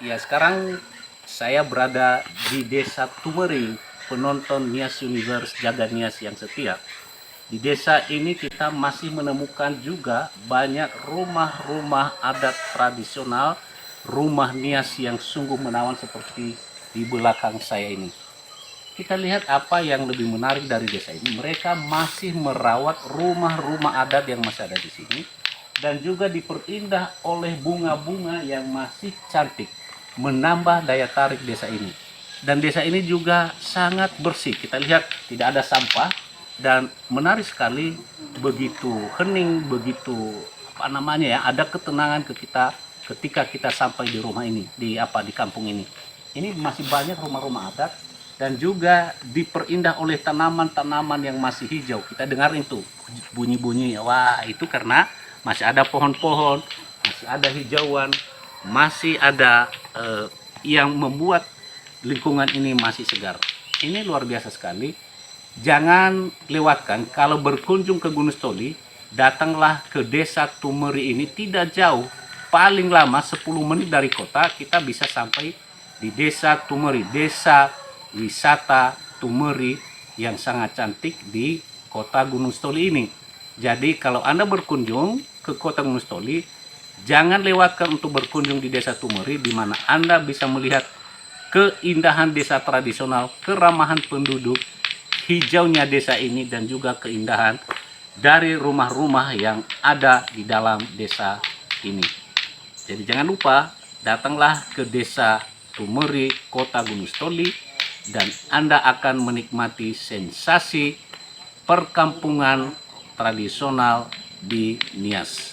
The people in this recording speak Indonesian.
Ya, sekarang saya berada di Desa Tumeri, penonton Nias Universe Jaga Nias yang setia. Di desa ini kita masih menemukan juga banyak rumah-rumah adat tradisional, rumah Nias yang sungguh menawan seperti di belakang saya ini. Kita lihat apa yang lebih menarik dari desa ini. Mereka masih merawat rumah-rumah adat yang masih ada di sini dan juga diperindah oleh bunga-bunga yang masih cantik, menambah daya tarik desa ini. Dan desa ini juga sangat bersih. Kita lihat tidak ada sampah dan menarik sekali, begitu hening, begitu apa namanya ya, ada ketenangan ke kita ketika kita sampai di rumah ini, di kampung ini. Ini masih banyak rumah-rumah adat dan juga diperindah oleh tanaman-tanaman yang masih hijau. Kita dengar itu bunyi-bunyi, wah itu karena masih ada pohon-pohon, masih ada hijauan, masih ada yang membuat lingkungan ini masih segar. Ini luar biasa sekali. Jangan lewatkan kalau berkunjung ke Gunung Stoli, datanglah ke Desa Tumeri ini, tidak jauh, paling lama 10 menit dari kota kita bisa sampai di Desa Tumeri, desa wisata Tumeri yang sangat cantik di kota Gunung Stoli ini. Jadi kalau Anda berkunjung ke kota Gunung Stoli, jangan lewatkan untuk berkunjung di Desa Tumeri, di mana Anda bisa melihat keindahan desa tradisional, keramahan penduduk, hijaunya desa ini, dan juga keindahan dari rumah-rumah yang ada di dalam desa ini. Jadi jangan lupa, datanglah ke Desa Tumeri, Kota Gunung Stoli, dan Anda akan menikmati sensasi perkampungan tradisional di Nias.